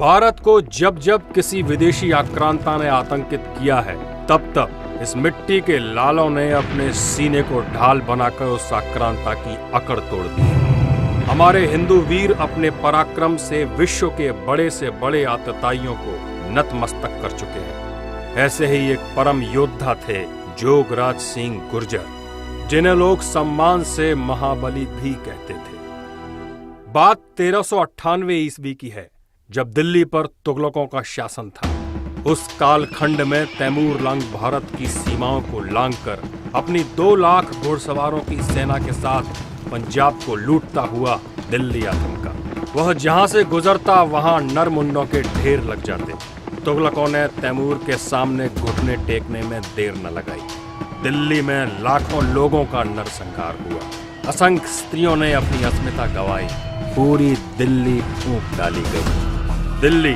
भारत को जब जब किसी विदेशी आक्रांता ने आतंकित किया है, तब तब इस मिट्टी के लालों ने अपने सीने को ढाल बनाकर उस आक्रांता की अकड़ तोड़ दी है। हमारे हिंदू वीर अपने पराक्रम से विश्व के बड़े से बड़े आतताइयों को नतमस्तक कर चुके हैं। ऐसे ही एक परम योद्धा थे जोगराज सिंह गुर्जर, जिन्हें लोग सम्मान से महाबली भी कहते थे। बात 1398 ईस्वी की है, जब दिल्ली पर तुगलकों का शासन था। उस कालखंड में तैमूर लंग भारत की सीमाओं को लांघकर अपनी 2 लाख घुड़सवारों की सेना के साथ पंजाब को लूटता हुआ दिल्ली आ थमका। वह जहां से गुजरता वहां नरमुंडों के ढेर लग जाते। तुगलकों ने तैमूर के सामने घुटने टेकने में देर न लगाई। दिल्ली में लाखों लोगों का नरसंहार हुआ। असंख्य स्त्रियों ने अपनी अस्मिता गंवाई। पूरी दिल्ली फूंक डाली गई। दिल्ली,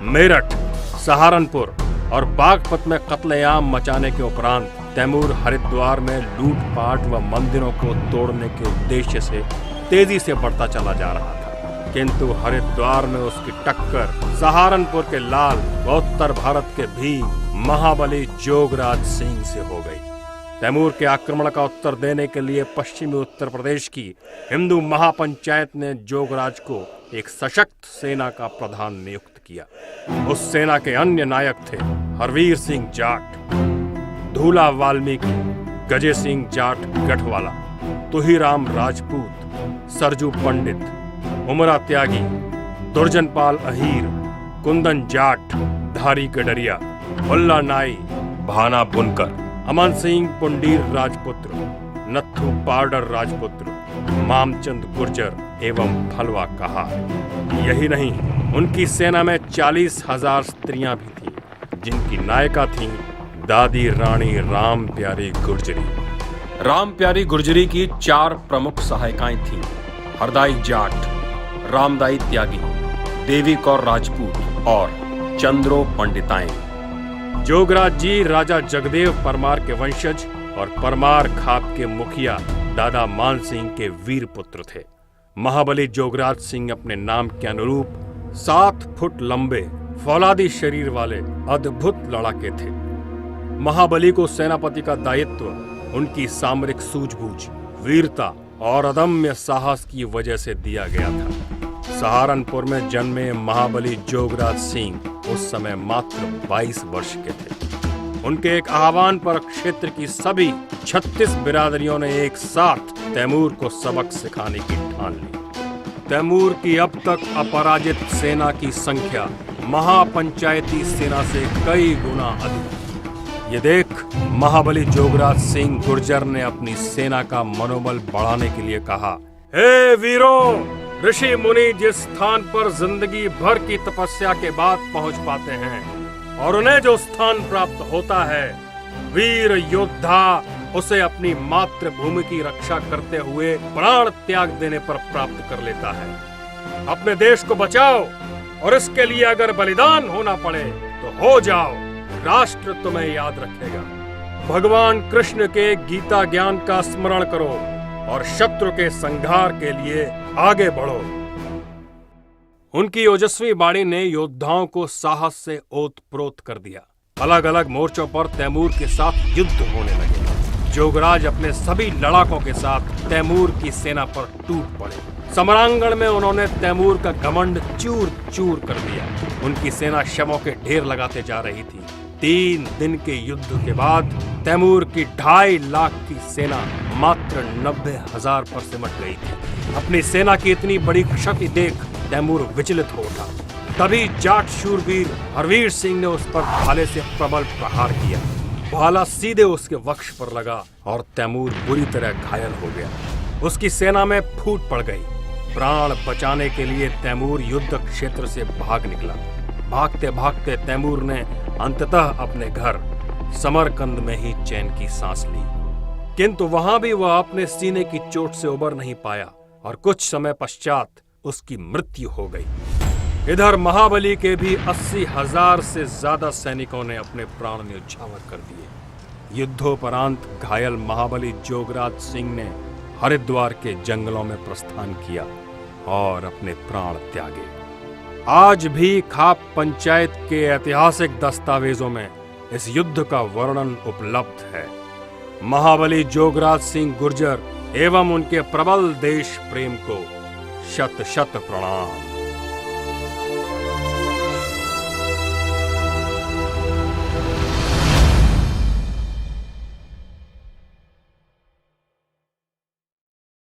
मेरठ, सहारनपुर और बागपत में कत्लेआम मचाने के उपरांत तैमूर हरिद्वार में लूटपाट व मंदिरों को तोड़ने के उद्देश्य से तेजी से बढ़ता चला जा रहा था, किंतु हरिद्वार में उसकी टक्कर सहारनपुर के लाल व उत्तर भारत के भीम महाबली जोगराज सिंह से हो गई। तैमूर के आक्रमण का उत्तर देने के लिए पश्चिमी उत्तर प्रदेश की हिंदू महापंचायत ने जोगराज को एक सशक्त सेना का प्रधान नियुक्त किया। उस सेना के अन्य नायक थे हरवीर सिंह जाट, धूला वाल्मीकि, गजे सिंह जाट गढ़वाला, तुहिराम राजपूत, सरजू पंडित, उमरा त्यागी, दुर्जनपाल अहीर, कुंदन जाट, धारी गडरिया, भुल्ला नाई, भाना बुनकर, अमन सिंह पुंडीर राजपुत्र, नत्थू पारडर राजपुत्र, मामचंद गुर्जर एवं फलवा कहार। यही नहीं, उनकी सेना में 40,000 स्त्रियां भी थीं, जिनकी नायिका थीं दादी रानी राम प्यारी गुर्जरी। राम प्यारी गुर्जरी की 4 प्रमुख सहायिकाएं थीं: हरदाई जाट, रामदाई त्यागी, देवी कौर राजपूत और चंद्रो पंडिताएं। जोगराज जी राजा जगदेव परमार के वंशज और परमार खाप के मुखिया दादा मान सिंह के वीर पुत्र थे। महाबली जोगराज सिंह अपने नाम के अनुरूप 7 फुट लंबे फौलादी शरीर वाले अद्भुत लड़ाके थे। महाबली को सेनापति का दायित्व उनकी सामरिक सूझबूझ, वीरता और अदम्य साहस की वजह से दिया गया था। सहारनपुर में जन्मे महाबली जोगराज सिंह उस समय मात्र 22 वर्ष के थे। उनके एक आह्वान पर क्षेत्र की सभी 36 बिरादरियों ने एक साथ तैमूर को सबक सिखाने की ठान ली। तैमूर की अब तक अपराजित सेना की संख्या महापंचायती सेना से कई गुना अधिक। ये देख महाबली जोगराज सिंह गुर्जर ने अपनी सेना का मनोबल बढ़ाने के लिए कहा, हे वीरों, ऋषि मुनि जिस स्थान पर जिंदगी भर की तपस्या के बाद पहुंच पाते हैं और उन्हें जो स्थान प्राप्त होता है, वीर योद्धा उसे अपनी मातृभूमि की रक्षा करते हुए प्राण त्याग देने पर प्राप्त कर लेता है। अपने देश को बचाओ और इसके लिए अगर बलिदान होना पड़े तो हो जाओ, राष्ट्र तुम्हें याद रखेगा। भगवान कृष्ण के गीता ज्ञान का स्मरण करो और शत्रु के संहार के लिए आगे बढ़ो। उनकी ओजस्वी वाणी ने योद्धाओं को साहस से ओतप्रोत कर दिया। अलग अलग मोर्चों पर तैमूर के साथ युद्ध होने लगे। जोगराज अपने सभी लड़ाकों के साथ तैमूर की सेना पर टूट पड़े। समरांगण में उन्होंने तैमूर का घमंड चूर चूर कर दिया। उनकी सेना शवों के ढेर लगाते जा रही थी। 3 दिन के युद्ध के बाद तैमूर की 2.5 लाख की सेना मात्र 90,000 पर सिमट गई थी। अपनी सेना की इतनी बड़ी क्षति देख तैमूर विचलित हो उठा। तभी जाट शूरवीर हरवीर सिंह ने उस पर भाले से प्रबल प्रहार किया। भाला सीधे उसके वक्ष पर लगा और तैमूर बुरी तरह घायल हो गया। उसकी सेना में फूट पड़ गई। प्राण बचाने के लिए तैमूर युद्ध क्षेत्र से भाग निकला। भागते भागते तैमूर ने अंततः अपने घर समरकंद में ही चैन की सांस ली, किंतु वहां भी वह अपने सीने की चोट से उबर नहीं पाया और कुछ समय पश्चात उसकी मृत्यु हो गई। इधर महाबली के भी 80,000 से ज्यादा सैनिकों ने अपने प्राण न्यौछावर कर दिए। युद्धोपरांत घायल महाबली जोगराज सिंह ने हरिद्वार के जंगलों में प्रस्थान किया और अपने प्राण त्यागे। आज भी खाप पंचायत के ऐतिहासिक दस्तावेजों में इस युद्ध का वर्णन उपलब्ध है। महाबली जोगराज सिंह गुर्जर एवं उनके प्रबल देश प्रेम को शत शत प्रणाम।